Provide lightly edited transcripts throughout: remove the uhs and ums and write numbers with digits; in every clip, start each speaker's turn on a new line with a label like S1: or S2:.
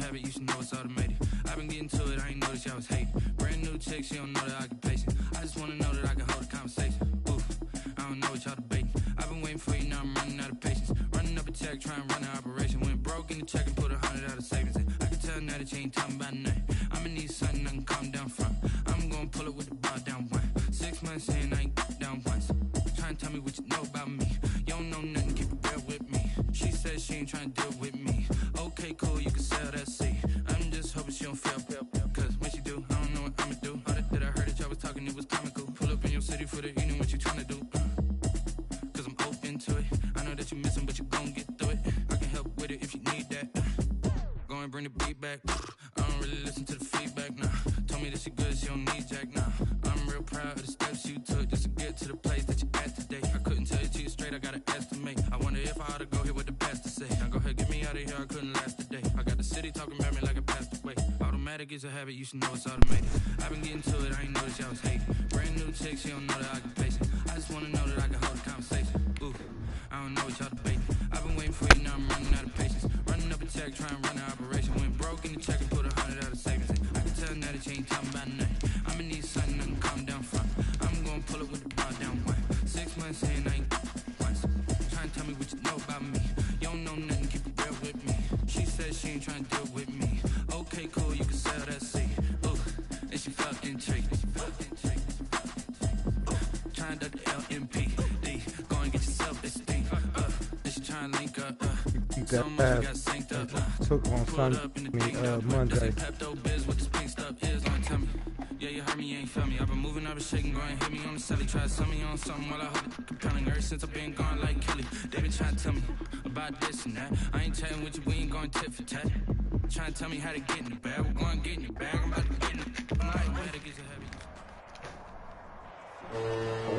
S1: habit, you should know it's automated. I've been getting to it, I ain't noticed y'all was hating. Brand new chick, she don't know the occupation. I just wanna know that I can hold a conversation. Oof, I don't know what y'all debating. I've been waiting for you, now I'm running out of patience. Running up a check, trying to run an operation. Went broke in the check and put 100 out of savings in. I can tell now that you ain't talking about nothing. I'ma need something I can calm down from. I'm gonna pull it with the bar down one. 6 months in, I ain't down once. Trying to tell me what you know about me. You don't know nothing, keep it real with me. She said she ain't trying to deal with me. Okay, cool, you can sell that seat. I'm just hoping she don't fail. Cause when she do, I don't know what I'ma do. All that I heard that y'all was talking, it was comical. Pull up in your city for the evening, what you trying to do? Cause I'm open to it. I know that you missing, but you gon' get through it. I can help with it if you need that. Go and bring the beat back. I don't really listen to the feedback, nah. Told me that she good, she don't need jack, nah. I'm real proud of the steps you took just to get to the place that you at today. I couldn't tell you to you straight, I gotta estimate. I wonder if I ought to go here with the pastor say. Now go ahead, get me out of here, I couldn't last a day. I got the city talking about me like I passed away. Automatic is a habit, you should know it's automated. I've been getting to it, I ain't noticed y'all was hating. Brand new chick, she don't know the occupation. I just wanna know that I can hold a conversation. Ooh, I don't know what y'all debating. I've been waiting for you, now I'm running out of patience. Running up a check, trying to run an operation. Went broke in the check and put 100 out of savings in. I can tell now that you ain't talking about nothing. I'ma need something I can calm down from. I'm gonna pull it with the bar down one. 6 months in, I ain't once. Trying to tell me what you know about me. You don't know nothing, keep it real with me. She said she ain't trying to deal with me. Okay, cool, you can sell that seat. Ooh, and she felt intrigued. Trying to the LMPD. Go and get yourself this thing. Then she trying to link up. So much we got synced up.
S2: Took on Sunday, Monday.
S1: Pepto Biz, what this pink stuff is, don't tell me. Yeah, you heard me, you ain't felt me. I've been moving, I've been shaking, go and hit me on the celly. Try to sell me on something while I hold it compelling. Ever since I've been gone like Kelly, they been trying to tell me about this and that. I ain't chatting with you, we ain't going tit for tat. Trying to tell me how to get in the bag. We're going to get in the bag, I'm about to get in the bag.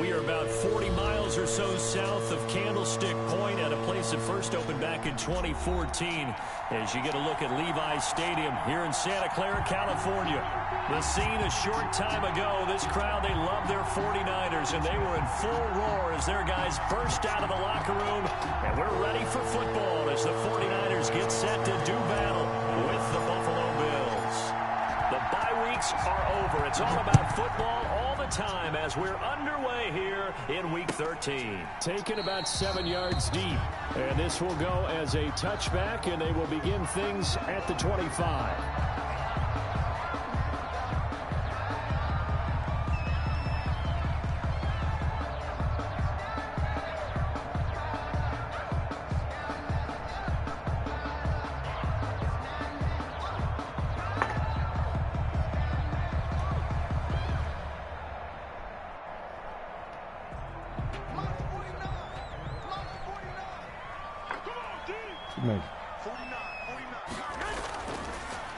S3: We are about 40 miles or so south of Candlestick Point at a place that first opened back in 2014 as you get a look at Levi's Stadium here in Santa Clara, California. The scene a short time ago, this crowd, they love their 49ers, and they were in full roar as their guys burst out of the locker room, and we're ready for football as the 49ers get set to do battle with the Buffalo Bills. The bye weeks are over. It's all about football all the time as we're underway here in Week 13. Taken about 7 yards deep, and this will go as a touchback, and they will begin things at the 25.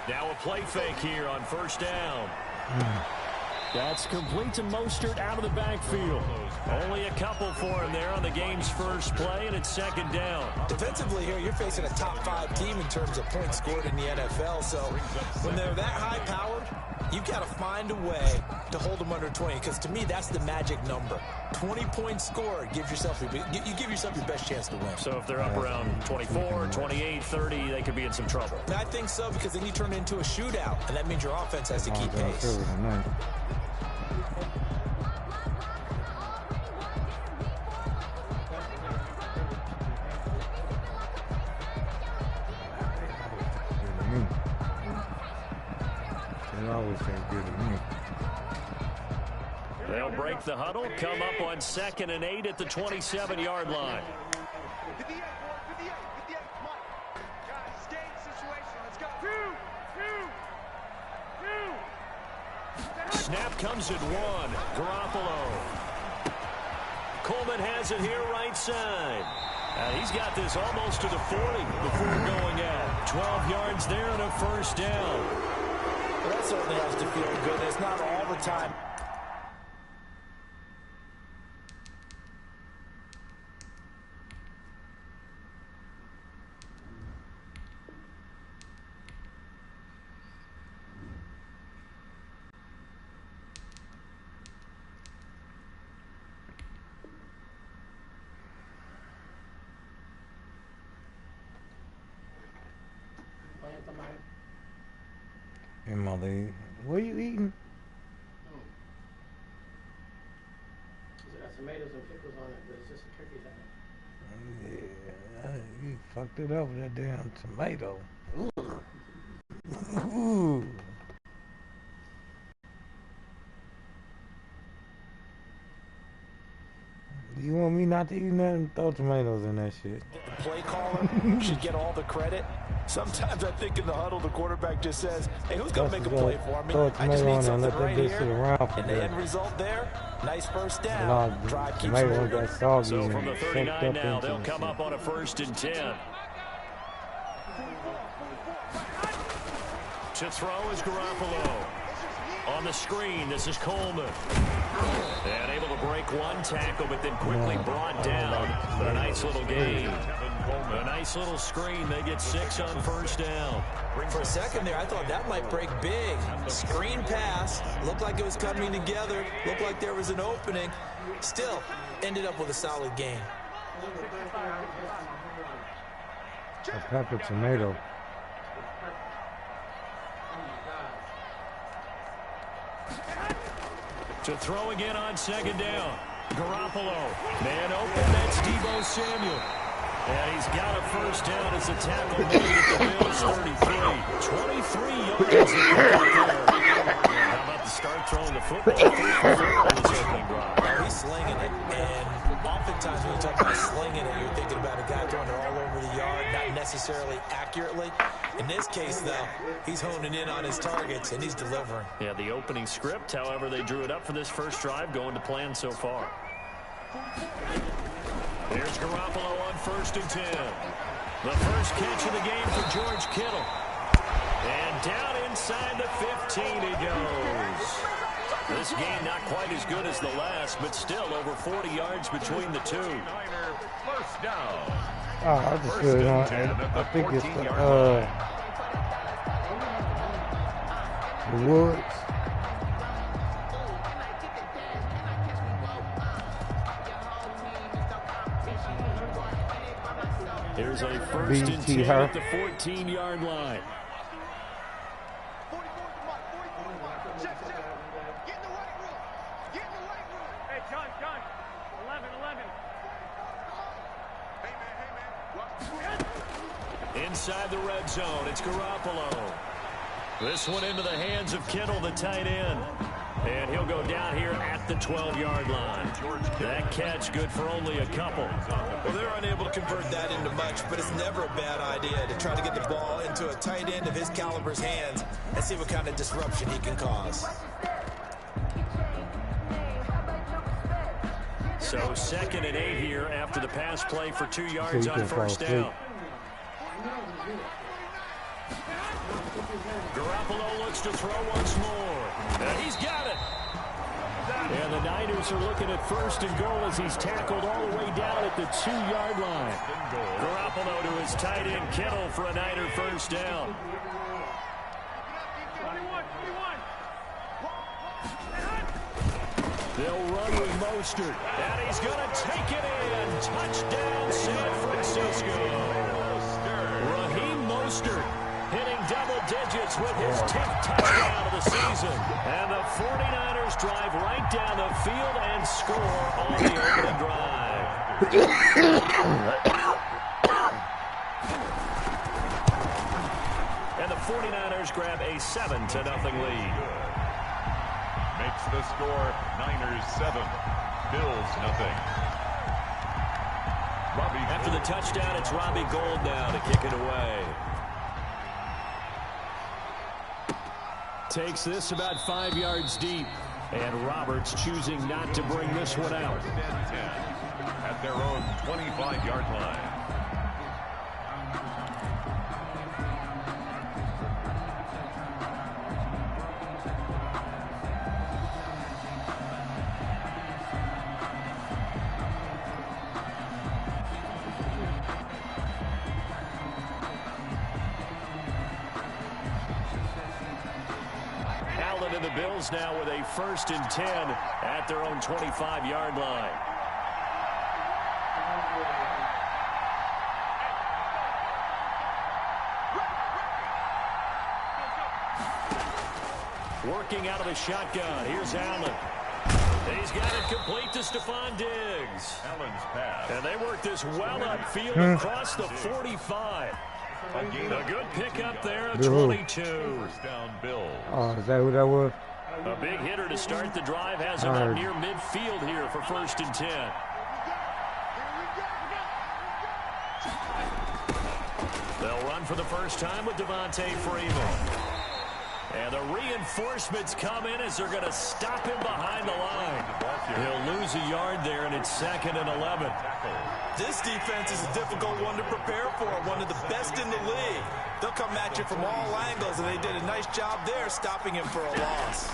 S3: Now a play fake here on first down. That's complete to Mostert out of the backfield. Only a couple for him there on the game's first play, and it's second down.
S4: Defensively here, you're facing a top-5 team in terms of points scored in the NFL. So when they're that high-powered, you've got to find a way to hold them under 20, because to me, that's the magic number. 20 points scored, you give yourself your best chance to win.
S3: So if they're up around 24, 28, 30, they could be in some trouble.
S4: And I think so, because then you turn it into a shootout, and that means your offense has to keep pace.
S3: They'll break the huddle, come up on 2nd and 8 at the 27-yard line. Snap comes at 1. Garoppolo. Coleman has it here right side. He's got this almost to the 40 before going out. 12 yards there and a first down.
S4: Well, that certainly has to feel good. It's not all the time.
S2: in my league. What are you eating?
S5: It's got tomatoes and pickles on it, but it's just a turkey salad.
S2: Yeah, you fucked it up with that damn tomato. Ooh. You want me not to eat nothing? Throw tomatoes in that shit.
S4: The play caller should get all the credit. Sometimes I think in the huddle, the quarterback just says, hey, who's going to make a play for me? I just need something right here. And the end result there, nice first down. Drive keeps moving.
S3: So from the 39 now, they'll come up on a 1st and 10. To throw is Garoppolo. On the screen, this is Coleman. And able to break one tackle, but then quickly brought down. But a nice little gain. A nice little screen. They get 6 on 1st down.
S4: For a second there, I thought that might break big. Screen pass. Looked like it was coming together. Looked like there was an opening. Still, ended up with a solid gain.
S2: A pepper tomato.
S3: To throw again on 2nd down. Garoppolo. Man open, that's DeeBow Samuel. And he's got a 1st down as a tackle made at the Bills 33. 23 yards. How about the start throwing the football?
S4: He's slinging it, and oftentimes when you talk about slinging it, you're thinking about a guy throwing it all over the yard, not necessarily accurately. In this case, though, he's honing in on his targets, and he's delivering.
S3: Yeah, the opening script, however, they drew it up for this first drive, going to plan so far. Here's Garoppolo on 1st and 10. The first catch of the game for George Kittle. And down inside the 15 he goes. This game not quite as good as the last, but still over 40 yards between the two.
S6: First down.
S2: Oh, I just feel it on. I think it's the Woods.
S3: Here's a 1st and 10 at the 14-yard line. Inside the red zone, it's Garoppolo. This one into the hands of Kittle, the tight end. And he'll go down here at the 12-yard line. That catch good for only a couple.
S4: Well, they're unable to convert that into much, but it's never a bad idea to try to get the ball into a tight end of his caliber's hands and see what kind of disruption he can cause.
S3: So 2nd and 8 here after the pass play for 2 yards on 1st down. Garoppolo looks to throw once more. And he's got it. And the Niners are looking at 1st and goal as he's tackled all the way down at the 2-yard line. Garoppolo to his tight end Kittle for a Niner 1st down. They'll run with Mostert. And he's going to take it in. Touchdown, San Francisco. Raheem Mostert hitting double digits with his 10th touchdown of the season. And the 49ers drive right down the field and score on the opening drive. And the 49ers grab a 7-0 lead.
S6: Makes the score Niners 7, Bills 0.
S3: After the touchdown, it's Robbie Gould now to kick it away. Takes this about 5 yards deep. And Roberts choosing not to bring this one out.
S6: At their own 25-yard line.
S3: And the Bills now with a 1st and 10 at their own 25-yard line. Working out of the shotgun. Here's Allen. He's got it complete to Stephon Diggs.
S6: Allen's pass.
S3: And they work this well upfield across the 45. A good pickup there at 22.
S6: First down, Bills.
S2: Oh, is that who that was?
S3: A big hitter to start the drive. Has him up near midfield here for 1st and 10. They'll run for the first time with Devontae Freeman. And the reinforcements come in as they're going to stop him behind the line. He'll lose a yard there, and it's 2nd and 11.
S4: This defense is a difficult one to prepare for, one of the best in the league. They'll come at you from all angles, and they did a nice job there stopping him for a loss.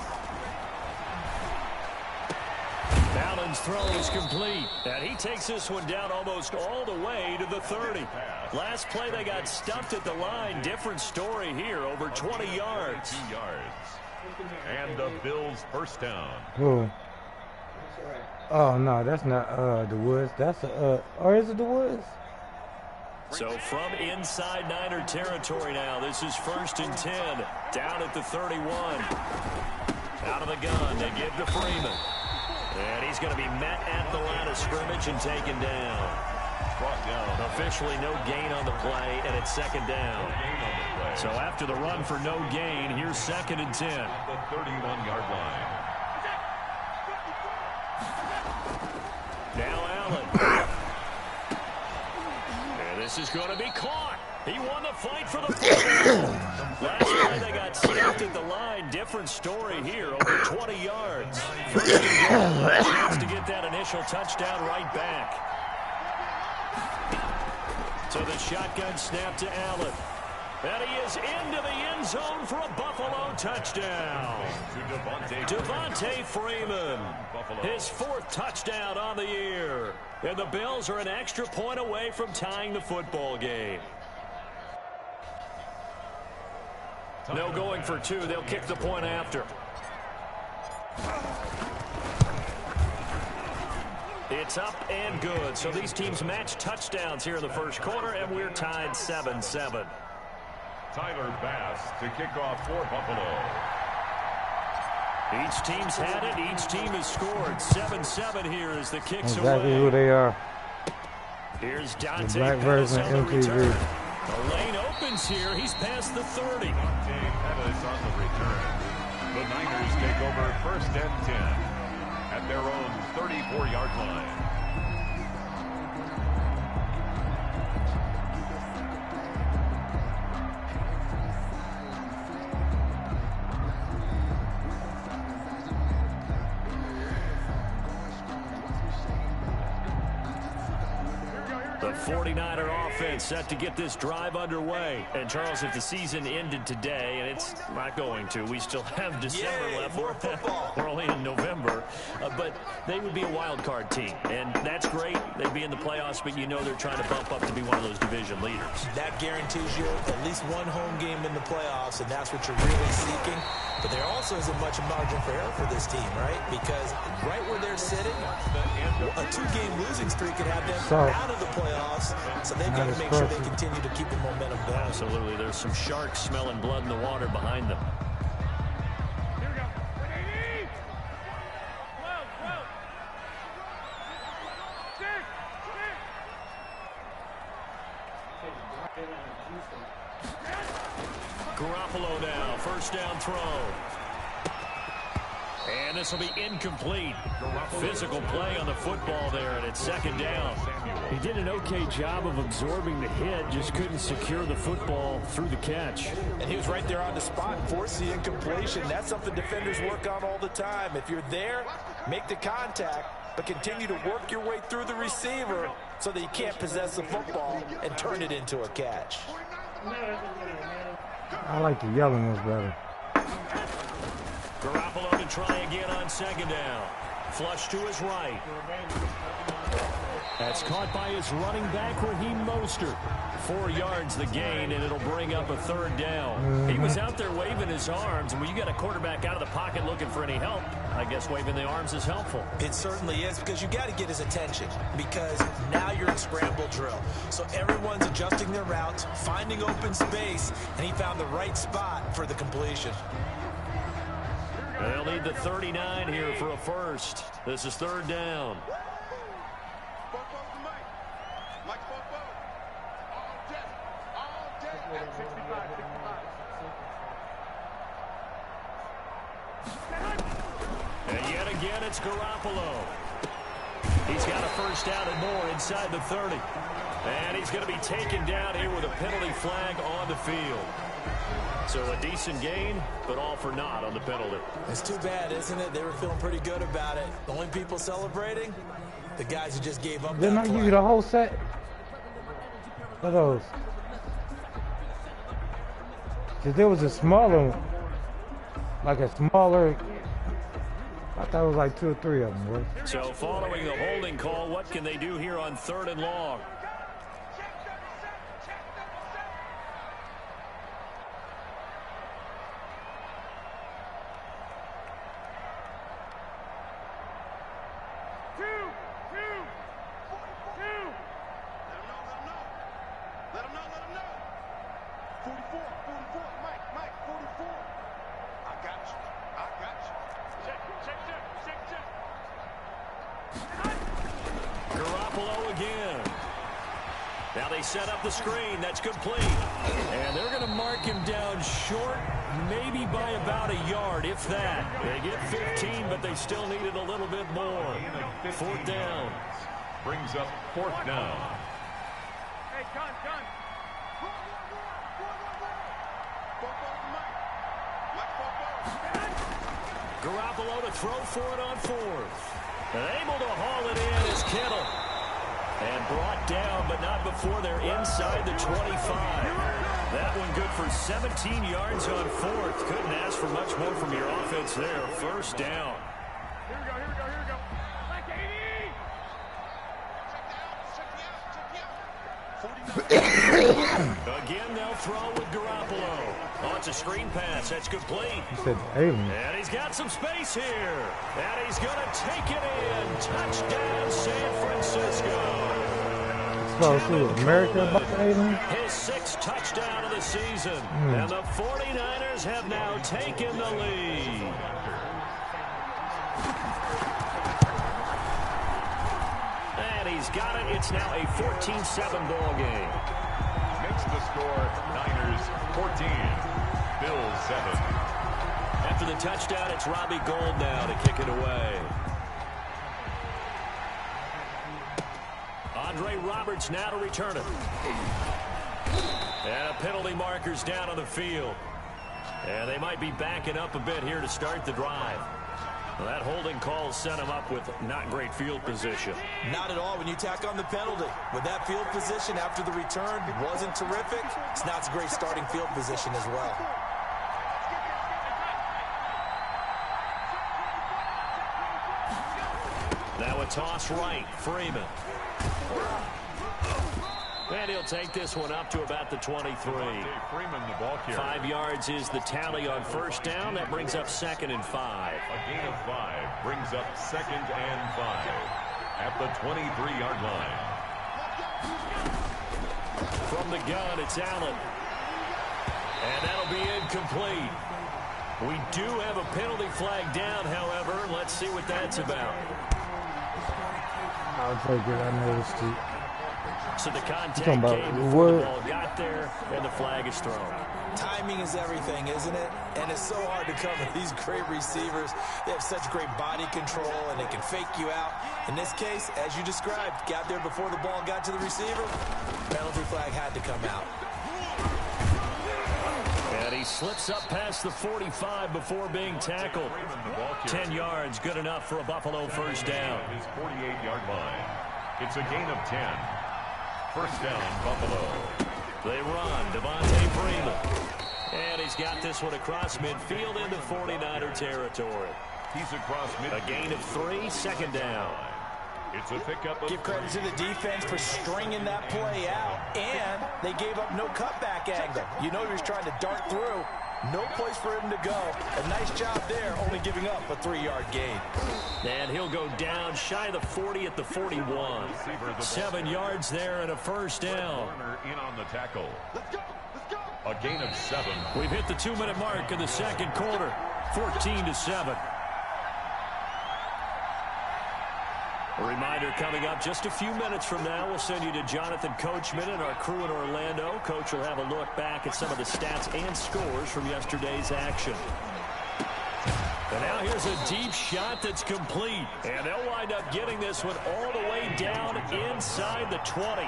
S3: Allen's throw is complete, and he takes this one down almost all the way to the 30. Last play, they got stumped at the line. Different story here, over 20 yards.
S6: And the Bills' first down.
S2: Who? Oh, no, that's not the Woods. That's or is it the Woods?
S3: So from inside Niner territory now, this is 1st and 10, down at the 31. Out of the gun, they give to Freeman. And he's going to be met at the line of scrimmage and taken down.
S6: Brought down.
S3: Officially no gain on the play, and it's 2nd down. So after the run for no gain, here's 2nd and 10.
S6: The 31-yard line.
S3: Now Allen. And this is going to be caught. He won the fight for the football. Last play they got stuffed at the line. Different story here, over 20 yards. First and goal, a chance to get that initial touchdown right back. So the shotgun snap to Allen. And he is into the end zone for a Buffalo touchdown. Devontae Freeman, his 4th touchdown on the year. And the Bills are an extra point away from tying the football game. No going for 2. They'll kick the point after. It's up and good. So these teams match touchdowns here in the first quarter, and we're tied 7-7.
S6: Tyler Bass to kick off for Buffalo.
S3: Each team's had it. Each team has scored. 7-7 here as the kicks
S2: exactly
S3: away.
S2: Who they are.
S3: Here's Dante
S2: the black
S3: Pettis
S2: version
S3: on the
S2: of
S3: return.
S2: MTV.
S3: The lane opens here. He's past the 30.
S6: Dante Pettis on the return. The Niners take over 1st and 10 at their own 34-yard line.
S3: The 49er offense set to get this drive underway. And, Charles, if the season ended today, and it's not going to, we still have December left. We're only in November. But they would be a wild card team. And that's great. They'd be in the playoffs, but you know they're trying to bump up to be one of those division leaders.
S4: That guarantees you at least one home game in the playoffs, and that's what you're really seeking. But there also isn't much margin for error for this team, right? Because right where they're sitting, a 2-game losing streak could have them out of the playoffs. So they've got to make sure they continue to keep the momentum going.
S3: Absolutely. There's some sharks smelling blood in the water behind them.
S7: Here we go.
S3: Garoppolo now, first down throw. And this will be incomplete. Physical play on the football there, and it's 2nd down.
S8: He did an okay job of absorbing the hit, just couldn't secure the football through the catch.
S4: And he was right there on the spot and forced the incompletion. That's something defenders work on all the time. If you're there, make the contact, but continue to work your way through the receiver so that you can't possess the football and turn it into a catch.
S2: I like the yellow ones better.
S3: Garoppolo to try again on 2nd down. Flush to his right. That's caught by his running back, Raheem Mostert. 4 yards the gain, and it'll bring up a 3rd down. He was out there waving his arms, and when you got a quarterback out of the pocket looking for any help, I guess waving the arms is helpful.
S4: It certainly is, because you got to get his attention, because now you're in scramble drill. So everyone's adjusting their routes, finding open space, and he found the right spot for the completion.
S3: They'll need the 39 here for a first. This is third down. And yet again, it's Garoppolo. He's got a first down and more inside the 30. And he's going to be taken down here with a penalty flag on the field. So a decent gain, but all for naught on the penalty.
S4: It's too bad, isn't it? They were feeling pretty good about it. The only people celebrating, the guys who just gave up.
S2: Didn't I give you the whole set of those? Because there was a smaller one. Like a smaller, I thought it was like 2 or 3 of them. Boy.
S3: So following the holding call, what can they do here on 3rd and long? Set up the screen. That's complete. And they're going to mark him down short, maybe by about a yard, if that. They get 15, but they still needed a little bit more. 4th down.
S6: Brings up 4th down.
S7: Hey, gun.
S3: Garoppolo to throw for it on 4th. And able to haul it in is Kittle. And brought down, but not before they're inside the 25. That one good for 17 yards on 4th. Couldn't ask for much more from your offense there. 1st down.
S7: Here we go.
S3: Again, they'll throw with Garoppolo. Oh, it's a screen pass. That's complete.
S2: He said, alien.
S3: And he's got some space here. And he's going to take it in. Touchdown, San Francisco.
S2: Close to America about the alien.
S3: His 6th touchdown of the season. And the 49ers have now taken the lead. And he's got it. It's now a 14-7 ball game.
S6: Makes the score Niners 14, Bills 7.
S3: After the touchdown, it's Robbie Gould now to kick it away. Andre Roberts now to return it. And a penalty marker's down on the field. And they might be backing up a bit here to start the drive. Well, that holding call set him up with not great field position.
S4: Not at all when you tack on the penalty. With that field position after the return wasn't terrific, it's not a great starting field position as well.
S3: Now a toss right, Freeman. And he'll take this one up to about the 23.
S6: Freeman, the ball carrier.
S3: 5 yards is the tally on 1st down. That brings up 2nd and 5.
S6: A gain of 5 brings up 2nd and 5 at the 23-yard line.
S3: From the gun, it's Allen. And that'll be incomplete. We do have a penalty flag down, however. Let's see what that's about.
S2: I'll take it. I noticed it.
S3: So the contact came before the ball got there, and the flag is thrown.
S4: Timing is everything, isn't it? And it's so hard to cover these great receivers. They have such great body control, and they can fake you out. In this case, as you described, got there before the ball got to the receiver. Penalty flag had to come out.
S3: And he slips up past the 45 before being tackled. 10 yards, good enough for a Buffalo 1st down.
S6: His 48-yard line. It's a gain of 10. 1st down, Buffalo.
S3: They run, Devontae Freeman. And he's got this one across midfield into 49er territory.
S6: He's across midfield.
S3: A gain of 3, 2nd down.
S6: It's a pickup of
S4: Give credit to the defense for stringing that play out, and they gave up no cutback angle. You know he was trying to dart through. No place for him to go. A nice job there, only giving up a 3-yard gain.
S3: And he'll go down shy of the 40 at the 41. 7 yards there and a 1st down.
S6: In on the tackle. A gain of 7.
S3: We've hit the 2-minute mark in the 2nd quarter. 14-7. A reminder coming up just a few minutes from now. We'll send you to Jonathan Coachman and our crew in Orlando. Coach will have a look back at some of the stats and scores from yesterday's action. And now here's a deep shot that's complete. And they'll wind up getting this one all the way down inside the 20.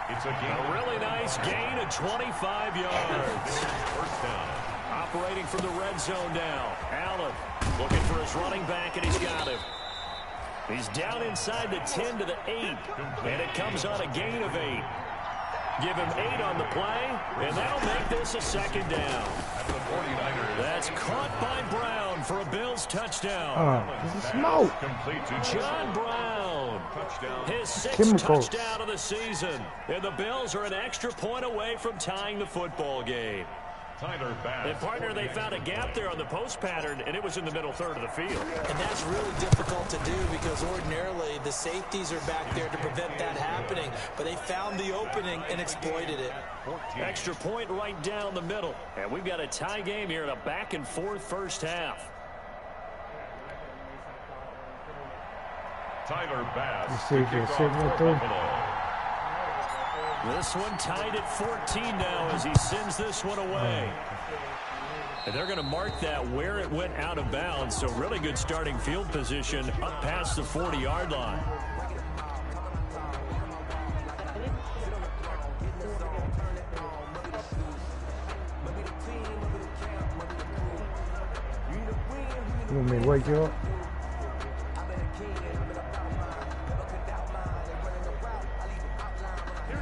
S6: It's a
S3: really nice gain of 25 yards.
S6: First down.
S3: Operating from the red zone now. Allen looking for his running back, and he's got him. He's down inside the 10 to the 8, and it comes on a gain of 8. Give him 8 on the play, and that'll make this a second down. That's caught by Brown for a Bills touchdown.
S2: This is smoke.
S3: John Brown, his 6th touchdown of the season, and the Bills are an extra point away from tying the football game. And partner, they found a gap there on the post pattern, and it was in the middle third of the field.
S4: And that's really difficult to do because ordinarily the safeties are back there to prevent that happening. But they found the opening and exploited it.
S3: Extra point right down the middle. And we've got a tie game here in a back-and-forth first half.
S6: Tyler Bass.
S3: This one tied at 14 now as he sends this one away. And they're going to mark that where it went out of bounds. So really good starting field position up past the 40-yard line.
S2: You want me to wake you up?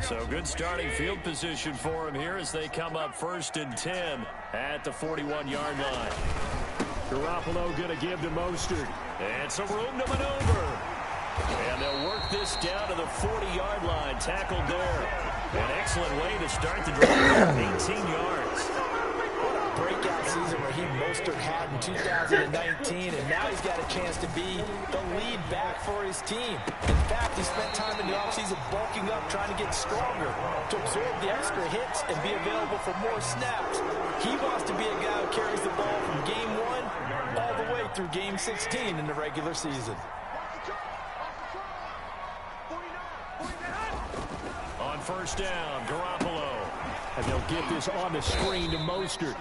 S3: So good starting field position for him here as they come up 1st and 10 at the 41-yard line.
S8: Garoppolo going to give to Mostert.
S3: And some room to maneuver. And they'll work this down to the 40-yard line. Tackled there. An excellent way to start the drive. 18 yards.
S4: Breakout season where Mostert had in 2019, and now he's got a chance to be the lead back for his team. In fact, he spent time in the offseason bulking up, trying to get stronger, to absorb the extra hits and be available for more snaps. He wants to be a guy who carries the ball from game 1 all the way through game 16 in the regular season.
S3: On first down, Garoppolo.
S8: And they'll get this on the screen to Mostert.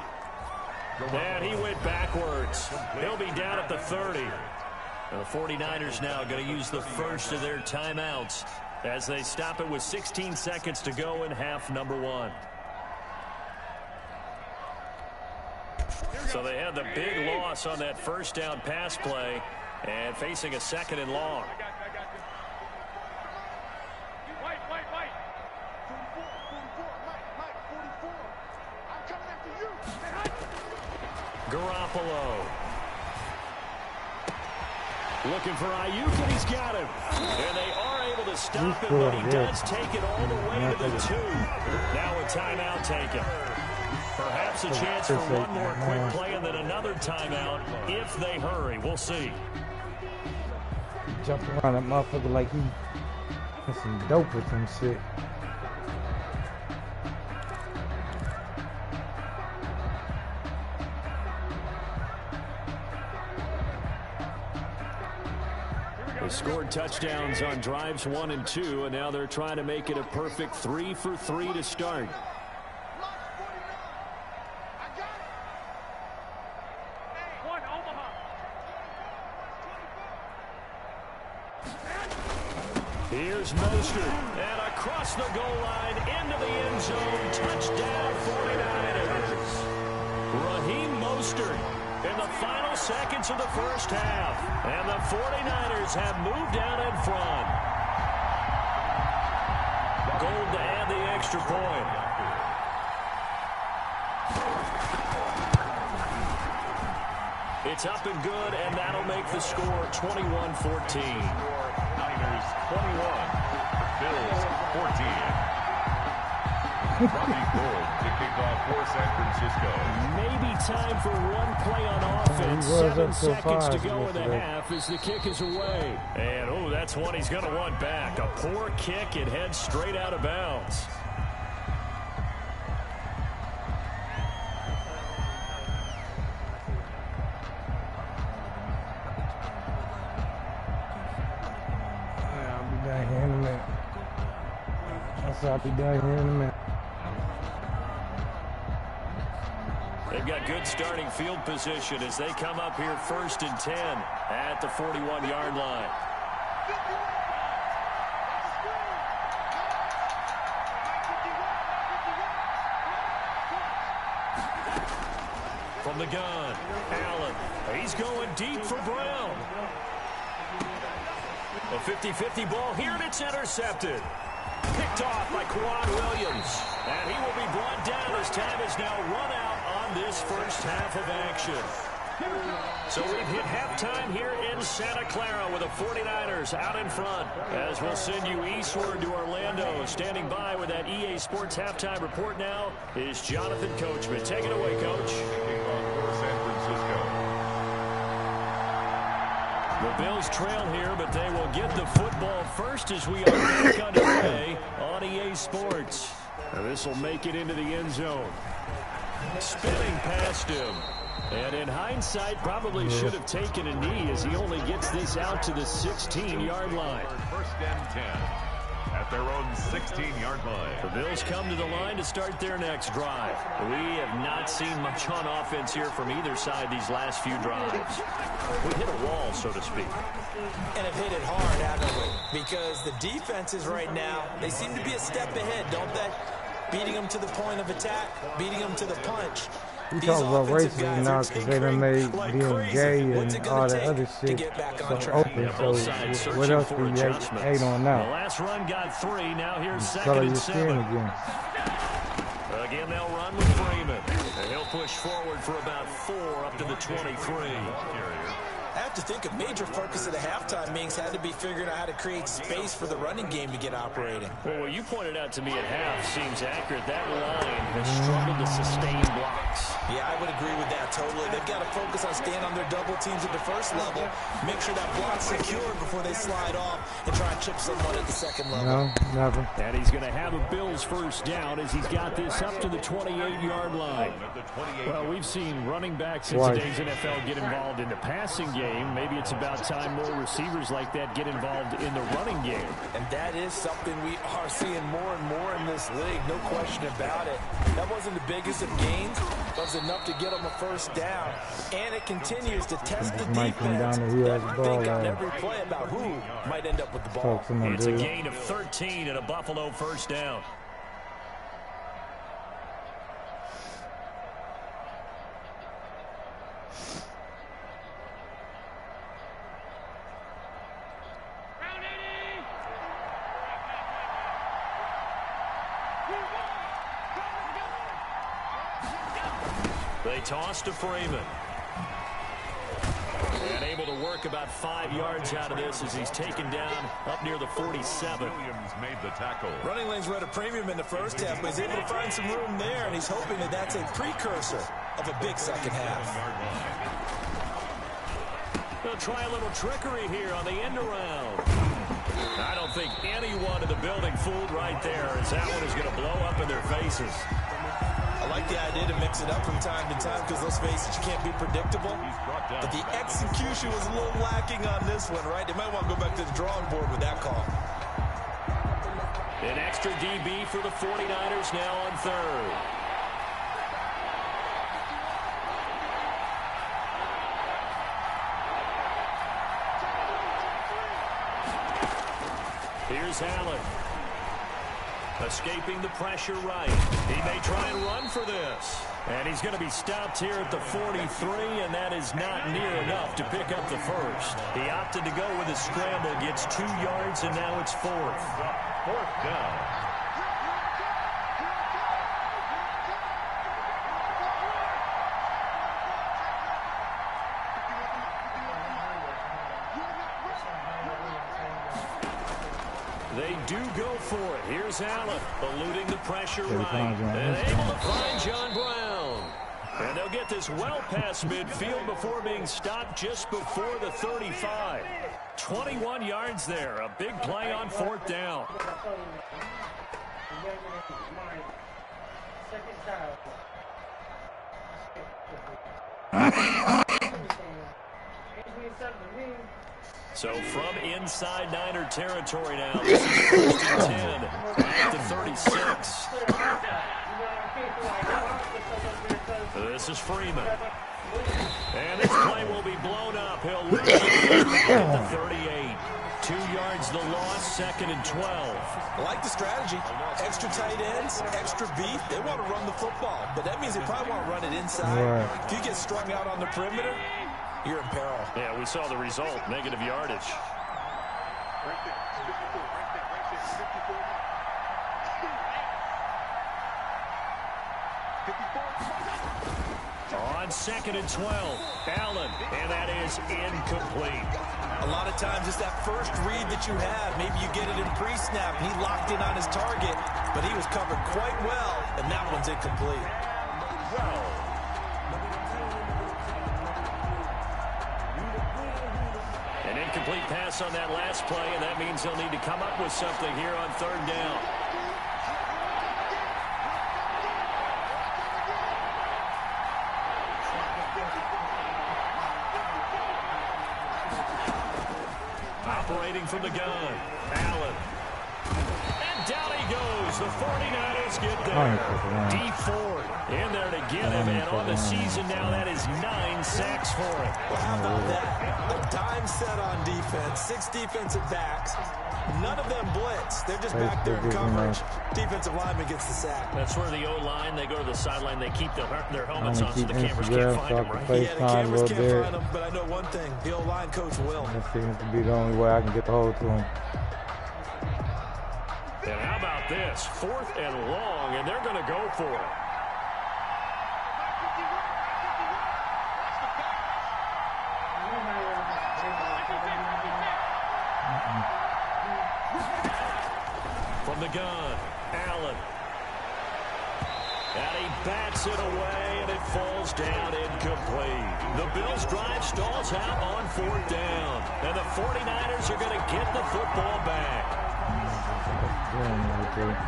S3: And he went backwards. He'll be down at the 30. And the 49ers now going to use the first of their timeouts as they stop it with 16 seconds to go in half number 1. So they had the big loss on that first down pass play and facing a 2nd and long. Garoppolo. Looking for Ayuk, and he's got him. And they are able to stop it, but he does take it all the way to the 2. Now a timeout taken. Perhaps a chance for one more quick play and then another timeout if they hurry. We'll see.
S2: Jump around that motherfucker like he has some dope with some shit.
S8: They scored touchdowns on drives 1 and 2, and now they're trying to make it a perfect 3 for 3 to start. Here's Mostert, and across the goal line into the end zone. Touchdown 49ers. Raheem Mostert in the final seconds of the first half. And the 49ers have moved out in front. Gold to add the extra point. It's up and good, and that'll make the score 21-14.
S6: Niners 21, Bills 14. Robbie Gould to kick off for San Francisco.
S8: Maybe time for one play on offense. 7 seconds to go in the half as the kick is away.
S3: And, oh, that's one he's going to want back. A poor kick. It heads straight out of bounds.
S2: so I'll be down here in a minute.
S3: They've got good starting field position as they come up here 1st and 10 at the 41-yard line. From the gun, Allen. He's going deep for Brown. A 50-50 ball here, and it's intercepted. Picked off by Quan Williams. And he will be brought down as time is now run out on this first half of action. So we've hit halftime here in Santa Clara with the 49ers out in front. As we'll send you eastward to Orlando. Standing by with that EA Sports halftime report now is Jonathan Coachman. Take it away, Coach. The Bills trail here, but they will get the football first as we are back underway on EA Sports. Now this will make it into the end zone. Spinning past him. And in hindsight, probably should have taken a knee as he only gets this out to the 16-yard line.
S6: 1st and 10 at their own 16-yard line.
S3: The Bills come to the line to start their next drive. We have not seen much on offense here from either side these last few drives. We hit a wall, so to speak.
S4: And have hit it hard, haven't we? Because the defenses right now, they seem to be a step ahead, don't they? Beating them to the point of attack, beating them to the punch.
S2: We talk about racism now because they done made being gay and all the other shit so open. So what else do you hate on now?
S3: The last run got 3. Now here's 2nd
S2: Color
S3: and
S2: your
S3: 7.
S2: skin again.
S3: Again, they'll run with Freeman. And he'll push forward for about 4 up to the 23.
S4: I have to think a major focus of the halftime meetings had to be figuring out how to create space for the running game to get operating.
S3: Well, what you pointed out to me at half seems accurate. That line has struggled to sustain blocks.
S4: Yeah, I would agree with that totally. They've got to focus on staying on their double teams at the first level, make sure that block's secured before they slide off and try and chip someone at the second level.
S2: No, never.
S3: And he's going to have a Bills first down as he's got this up to the 28-yard line. Well, we've seen running backs in today's NFL get involved in the passing game. Maybe it's about time more receivers like that get involved in the running game.
S4: And that is something we are seeing more and more in this league, no question about it. That wasn't the biggest of gains, but it was enough to get them a first down. And it continues to test the defense that think on every play about who might end up with the ball.
S3: It's a gain of 13 and a Buffalo first down. They toss to Freeman. And able to work about 5 yards out of this as he's taken down up near the 47.
S6: Williams made the tackle.
S4: Running lanes were at a premium in the first half, but he's able to find some room there, and he's hoping that that's a precursor of a big second half.
S3: They'll try a little trickery here on the end around. I don't think anyone in the building fooled right there as that one is going to blow up in their faces.
S4: I like the idea to mix it up from time to time because, let's face it, you can't be predictable. But the execution was a little lacking on this one, right? They might want to go back to the drawing board with that call.
S3: An extra DB for the 49ers now on 3rd. Here's Allen. Escaping the pressure right. He may try and run for this. And he's going to be stopped here at the 43, and that is not near enough to pick up the first. He opted to go with a scramble, gets 2 yards, and now it's 4th.
S6: 4th down.
S3: They do go for it. Here's Allen, eluding the pressure right. And able to find John Brown. And they'll get this well past midfield before being stopped just before the 35. 21 yards there. A big play on 4th down. So from inside Niner territory now, this is 1st and 10 at the 36. This is Freeman. And this play will be blown up. He'll lose it at the 38. 2 yards the loss, 2nd and 12.
S4: I like the strategy. Extra tight ends, extra beef. They want to run the football, but that means they probably want to run it inside.
S2: Right.
S4: If you get strung out on the perimeter, you're in peril.
S3: Yeah, we saw the result, negative yardage. On 2nd and 12, Allen, and that is incomplete.
S4: A lot of times it's that first read that you have. Maybe you get it in pre-snap, and he locked in on his target, but he was covered quite well, and that one's incomplete.
S3: An incomplete pass on that last play, and that means they'll need to come up with something here on 3rd down. Operating from the gun, Allen. And down he goes. The 49ers get there. D Ford in there to get him, and on the season now, that is 9 sacks for him.
S4: Well, how about that? A dime set on defense, 6 defensive backs. None of them blitz. They're just back there in coverage. Defensive lineman gets the sack.
S3: That's where the O-line, they go to the sideline, they keep their helmets on so the cameras can't find them, right?
S4: Yeah, the cameras can't find them, but I know one thing. The O-line coach will.
S2: That seems to be the only way I can get the hold to him.
S3: And how about this? 4th and long, and they're going to go for it. From the gun, Allen. And he bats it away, and it falls down incomplete. The Bills' drive stalls out on 4th down. And the 49ers are going to get the football back.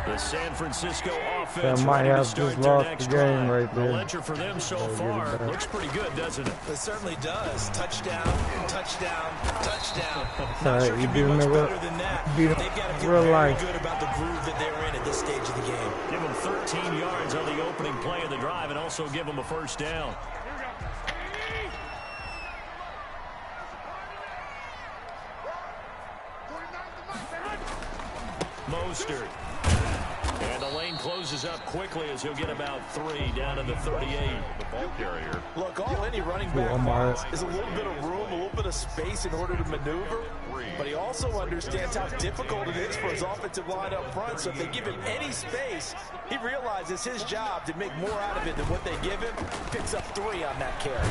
S3: The San Francisco offense
S2: might
S3: ready to
S2: have
S3: start
S2: just
S3: their
S2: lost
S3: next
S2: the game
S3: drive.
S2: right there.
S3: The ledger for them so far looks pretty good, doesn't it?
S4: It certainly does. Touchdown, touchdown, touchdown.
S2: All
S4: Not
S2: right,
S4: sure
S2: you
S4: can be
S2: beat
S4: much
S2: them
S4: better than that. They've got to feel
S2: real
S4: very
S2: life.
S4: good about the groove that they're in at this stage of the game.
S3: Give them 13 yards on the opening play of the drive and also give them a 1st down. Mostert. And the lane closes up quickly as he'll get about 3 down to the 38.
S6: The ball carrier.
S4: Look, all any running back wants is a little bit of room, a little bit of space in order to maneuver. But he also understands how difficult it is for his offensive line up front. So if they give him any space, he realizes his job to make more out of it than what they give him. Picks up 3 on that carry.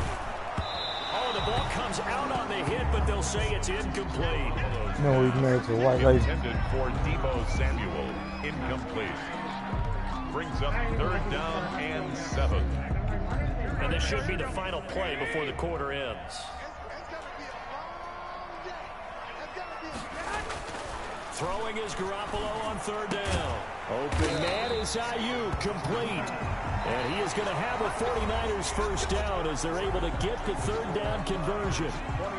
S3: Oh, the ball comes out on the hit, but they'll say it's incomplete.
S2: No, he's married to a white lady.
S6: Intended for DeeBow33's. Incomplete. Brings up 3rd down and 7.
S3: And this should be the final play before the quarter ends. Throwing is Garoppolo on 3rd down. Open man is Ayuk, complete. And he is going to have a 49ers 1st down as they're able to get the 3rd down conversion.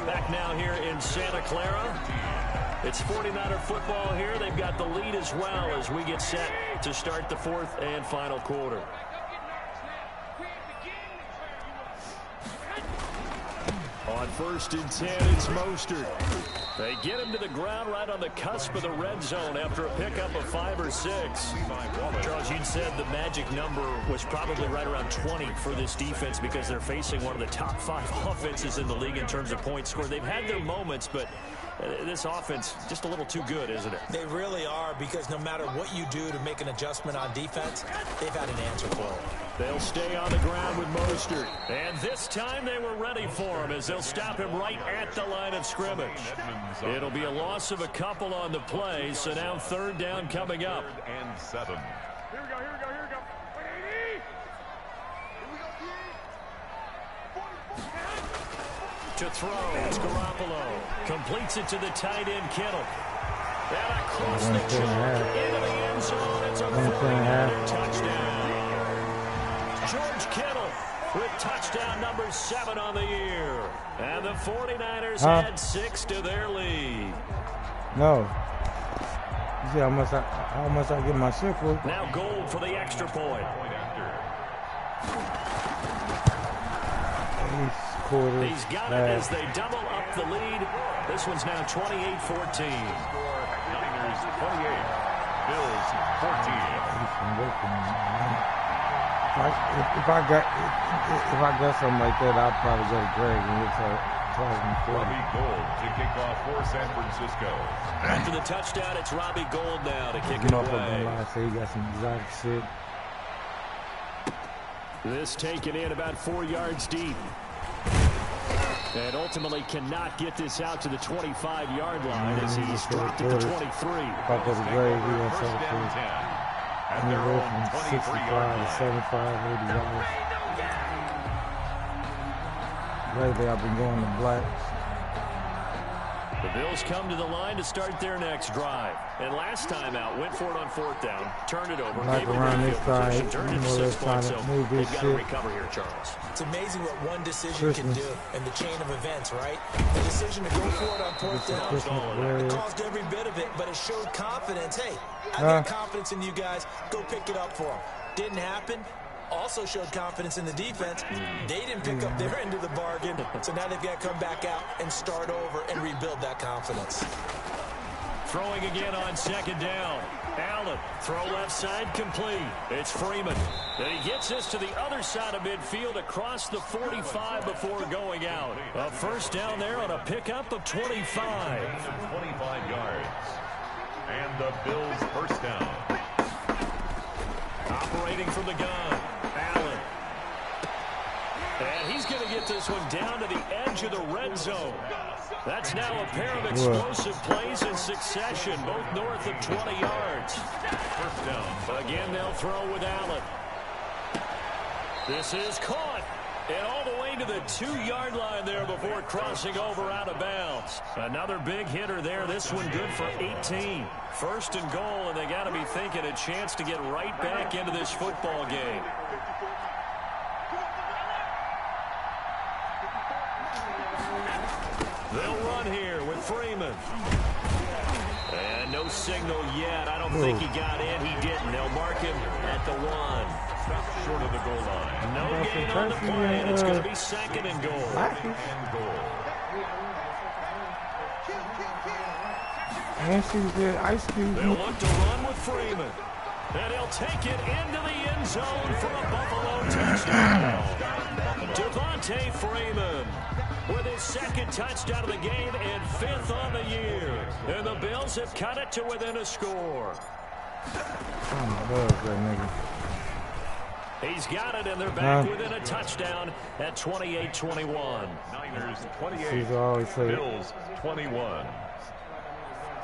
S3: Back now here in Santa Clara. It's 49er football here. They've got the lead as well as we get set to start the 4th and final quarter. On 1st and 10, it's Mostert. They get him to the ground right on the cusp of the red zone after a pickup of 5 or 6. Charles, you said the magic number was probably right around 20 for this defense because they're facing one of the top 5 offenses in the league in terms of points scored. They've had their moments, but this offense just a little too good, isn't it?
S4: They really are, because no matter what you do to make an adjustment on defense, they've had an answer for it.
S3: They'll stay on the ground with Mostert. And this time they were ready for him as they'll stop him right at the line of scrimmage. It'll be a loss of a couple on the play, so now 3rd down coming up.
S6: 3rd and 7.
S7: Here we go, here we go, here we go.
S3: To throw, it's Garoppolo. Completes it to the tight end, Kittle. And across the chalk into the end zone. It's a 49er touchdown. George Kittle with touchdown number 7 on the year. And the 49ers add 6 to their lead.
S2: No. You see how much I get my shit for?
S3: Now Gold for the extra point. He's got it as they double up the lead. This one's now 28-14.
S6: Niners 28, Bills 14.
S2: If I got something like that, I'd probably go to Greg and he'll charge me for it.
S6: Robbie Gould to kick off for San Francisco.
S3: After the touchdown, it's Robbie Gould now to kick it away.
S2: Say he got some exotic shit.
S3: This taken in about 4 yards deep. And ultimately cannot get this out to the 25-yard line as he's dropped it to 23.
S2: If I go to Greg, he won't sell it for anywhere from 65 to 75, 80 yards. Lately, I've been going to blacks.
S3: The Bills come to the line to start their next drive. And last time out, went for it on 4th down, turned it over,
S2: like around this side, turned it to 6 points, so
S3: they've got to recover here, Charles.
S4: It's amazing what one decision can do in the chain of events, right? The decision to go for it on 4th down, it caused every bit of it, but it showed confidence. Hey, I got confidence in you guys. Go pick it up for them. Didn't happen. Also showed confidence in the defense. They didn't pick up their end of the bargain, so now they've got to come back out and start over and rebuild that confidence.
S3: Throwing again on 2nd down. Allen, throw left side, complete. It's Freeman. And he gets this to the other side of midfield across the 45 before going out. A 1st down there on a pickup of 25.
S6: 25 yards. And the Bills 1st down.
S3: Operating from the gun. Allen. And he's going to get this one down to the edge of the red zone. That's now a pair of explosive plays in succession, both north of 20 yards.
S6: 1st down.
S3: Again, they'll throw with Allen. This is caught. And all the way to the 2-yard line there before crossing over out of bounds. Another big hitter there. This one good for 18. 1st and goal, and they got to be thinking a chance to get right back into this football game. They'll run here with Freeman. And no signal yet. I don't think he got in. He didn't. They'll mark him at the 1.
S6: Stopped short of the goal line.
S3: No gain on the play, and it's going to be 2nd and goal.
S2: And she's good. Ice cream.
S3: They'll look to run with Freeman. And he'll take it into the end zone for a Buffalo touchdown. Devontae Freeman with his 2nd touchdown of the game and 5th on the year. And the Bills have cut it to within a score. He's got it, and they're back within a touchdown at 28-21.
S6: Niners 28, Bills 21.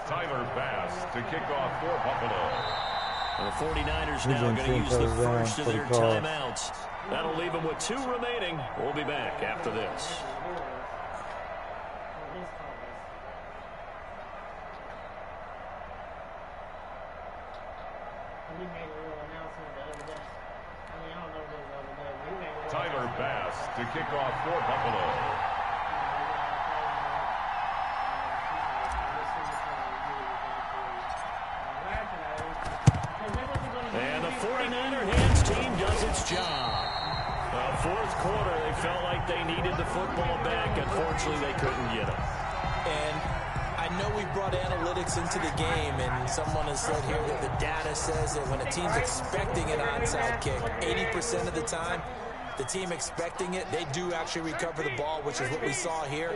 S6: Tyler Bass to kick off for Buffalo.
S3: The 49ers now going to use the first of their timeouts. That'll leave them with 2 remaining. We'll be back after this.
S6: Tyler Bass to kick off for Buffalo.
S3: And the 49er hands team does its job. 4th quarter, they felt like they needed the football back. Unfortunately, they couldn't get it.
S4: And I know we brought analytics into the game, and someone has said here that the data says that when a team's expecting an onside kick, 80% of the time, the team expecting it, they do actually recover the ball, which is what we saw here.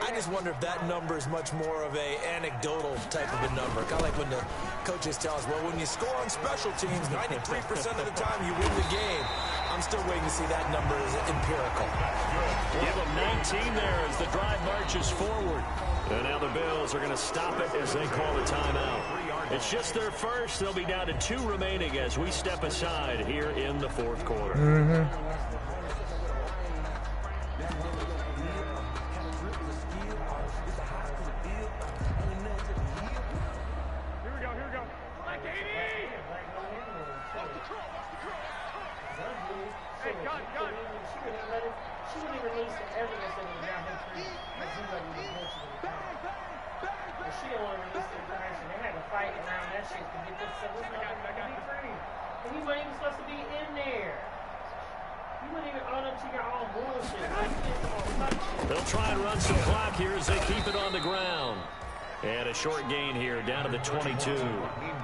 S4: I just wonder if that number is much more of a anecdotal type of a number. Kind of like when the coaches tell us, well, when you score on special teams, 93% of the time you win the game. I'm still waiting to see that number as empirical.
S3: Give them 19 there as the drive marches forward. And now the Bills are going to stop it as they call a timeout. It's just their first. They'll be down to 2 remaining as we step aside here in the 4th quarter.
S5: She don't want to release the information. They had to fight around that shit to get this stuff. And you weren't even supposed to be in there. You wouldn't even own up to your own bullshit.
S3: They'll try and run some clock here as they keep it on the ground. And a short gain here, down to the 22.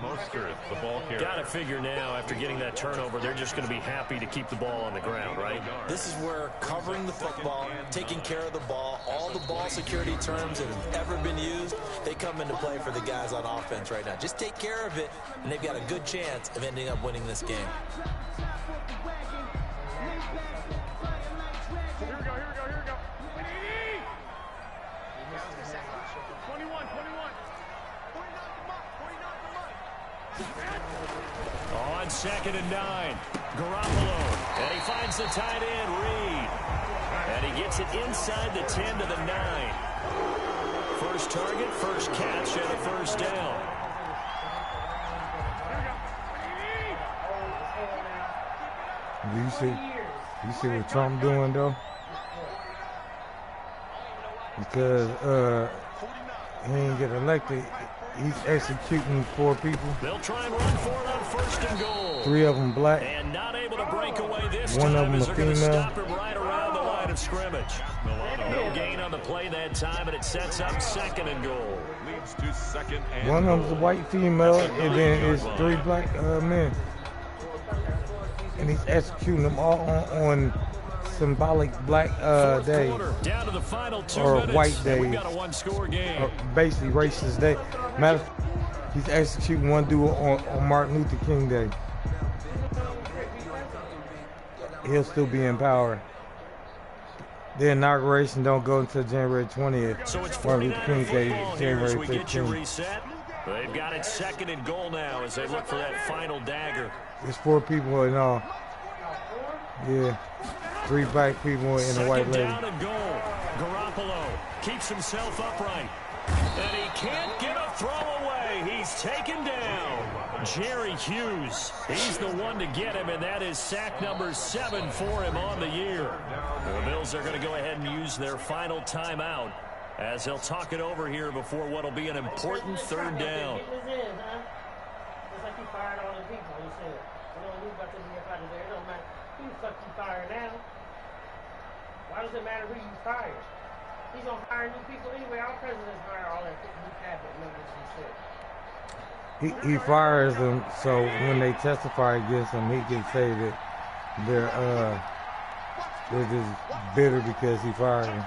S6: Mostert, the ball carrier.
S3: Got to figure now, after getting that turnover, they're just going to be happy to keep the ball on the ground, right?
S4: This is where covering the football, taking care of the ball, all the ball security terms that have ever been used, they come into play for the guys on offense right now. Just take care of it, and they've got a good chance of ending up winning this game.
S7: Here we go. 21.
S3: On 2nd and 9, Garoppolo, and he finds the tight end, Reed. And he gets it inside the 10 to the 9. First target, first catch, and a first down.
S2: You see what Trump doing though? Because he didn't get elected. He's executing 4 people.
S3: They'll try and run for it on 1st and goal.
S2: 3 of them black.
S3: And not able to break away this
S2: One
S3: time
S2: of
S3: as
S2: them
S3: they're
S2: a
S3: going to
S2: female.
S3: stop him right around the line of scrimmage. No gain on the play that time, and it sets up 2nd and goal.
S6: Leads to 2nd and
S2: One of them's a white female, and then it's 3 black men. And he's executing them all on symbolic black days.
S3: Down to the final 2
S2: or
S3: minutes,
S2: white
S3: and
S2: days.
S3: we've got a 1-score game.
S2: Basically racist day. Matter of fact, he's executing one dude on Martin Luther King Day. He'll still be in power. The inauguration don't go until January 20th.
S3: So it's
S2: Martin Luther King Day,
S3: January
S2: January 15th.
S3: reset. They've got it 2nd and goal now as they look for that final dagger.
S2: There's 4 people in all. Yeah. 3 black people and a white lady.
S3: Down and goal. Garoppolo keeps himself upright. And he can't get a throw away. He's taken down. Jerry Hughes. He's the one to get him, and that is sack number 7 for him on the year. The Bills are going to go ahead and use their final timeout as they'll talk it over here before what will be an important 3rd down.
S5: It's like he fired all the people. He said, we don't lose about to get out of there. It don't matter who the fuck you fire now. Why does it matter who you fire? He's going to hire new people anyway. Our presidents hire all that new cabinet members and shit.
S2: He fires them so when they testify against him, he can say that they're just bitter because he fired them.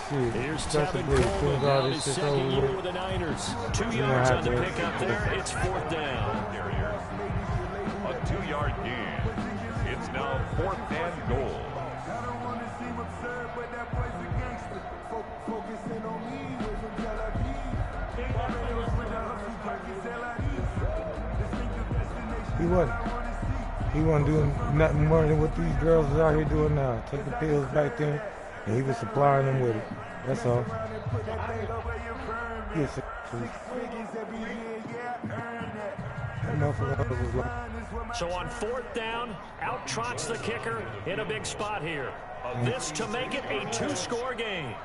S2: Shit,
S3: Here's
S2: especially
S3: Tevin
S2: as soon as
S3: Coleman,
S2: all
S3: now
S2: this
S3: his
S2: shit's
S3: 2nd
S2: over
S3: year
S2: with.
S3: with the Niners. 2
S2: You
S3: yards
S2: know
S3: on the
S2: how
S3: pickup there. It's 4th down.
S6: a 2-yard gain. It's now 4th and goal.
S2: He wasn't doing nothing more than what these girls is out here doing now. Taking pills back then, and he was supplying them with it. That's all. Yes.
S3: So on 4th down, out trots the kicker in a big spot here. This to make it a 2-score game.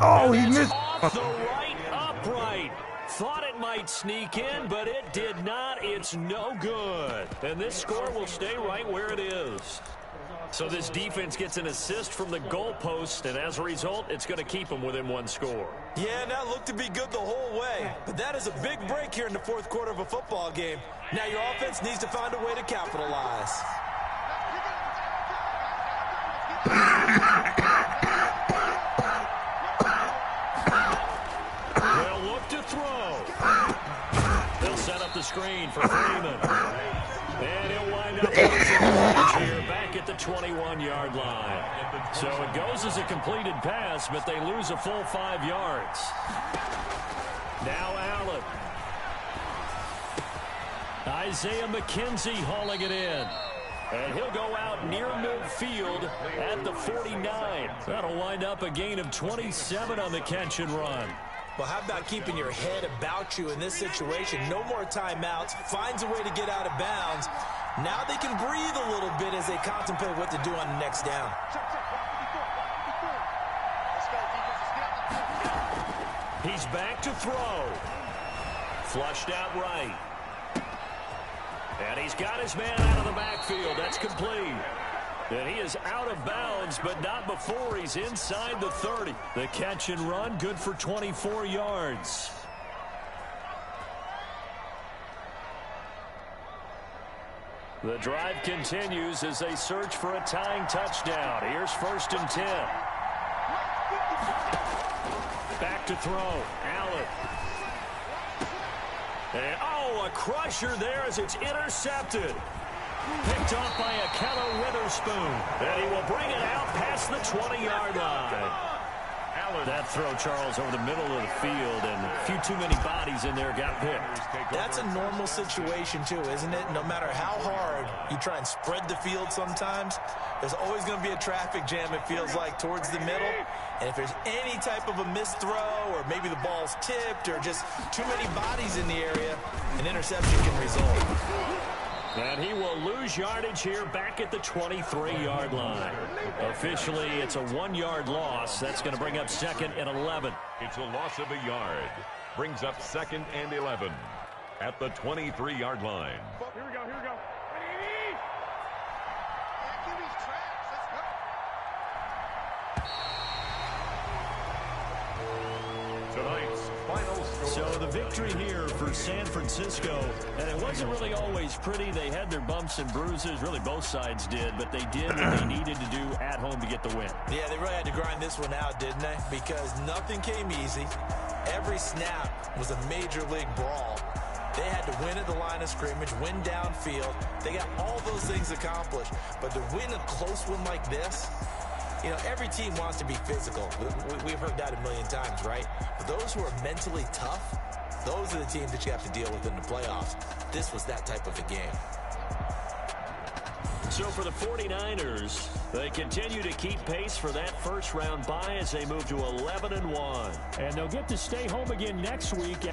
S2: Oh, he missed.
S3: Off the right upright. Thought it might sneak in, but it did not. It's no good. And this score will stay right where it is. So this defense gets an assist from the goalpost, and as a result, it's going to keep them within 1 score.
S4: Yeah, and that looked to be good the whole way. But that is a big break here in the 4th quarter of a football game. Now your offense needs to find a way to capitalize.
S3: They'll look to throw. They'll set up the screen for Freeman. And he'll wind up here back at the 21-yard line. So it goes as a completed pass, but they lose a full 5 yards. Now Allen. Isaiah McKenzie hauling it in. And he'll go out near midfield at the 49. That'll wind up a gain of 27 on the catch and run.
S4: Well, how about keeping your head about you in this situation? No more timeouts. Finds a way to get out of bounds. Now they can breathe a little bit as they contemplate what to do on the next down.
S3: He's back to throw. Flushed out right. And he's got his man out of the backfield. That's complete. And he is out of bounds, but not before he's inside the 30. The catch and run, good for 24 yards. The drive continues as they search for a tying touchdown. Here's 1st and 10. Back to throw. Allen. And, a crusher there as it's intercepted. Picked off by Akello Witherspoon. And he will bring it out past the 20-yard line. That throw, Charles, over the middle of the field, and a few too many bodies in there got picked.
S4: That's a normal situation, too, isn't it? No matter how hard you try and spread the field sometimes, there's always going to be a traffic jam, it feels like, towards the middle. And if there's any type of a missed throw, or maybe the ball's tipped, or just too many bodies in the area, an interception can result.
S3: And he will lose yardage here back at the 23-yard line. Officially, it's a 1-yard loss. That's going to bring up 2nd and 11.
S6: It's a loss of a yard. Brings up 2nd and 11 at the 23-yard line.
S7: Here we go, here we go.
S6: Tonight's final score.
S3: So the victory here for San Francisco, and it wasn't really always pretty. They had their bumps and bruises. Really, both sides did, but they did what they needed to do at home to get the win.
S4: Yeah, they really had to grind this one out, didn't they? Because nothing came easy. Every snap was a major league brawl. They had to win at the line of scrimmage, win downfield. They got all those things accomplished. But to win a close one like this, you know, every team wants to be physical. We've heard that a million times, right? But those who are mentally tough, those are the teams that you have to deal with in the playoffs. This was that type of a game.
S3: So for the 49ers, they continue to keep pace for that first-round bye as they move to 11-1.
S8: And they'll get to stay home again next week.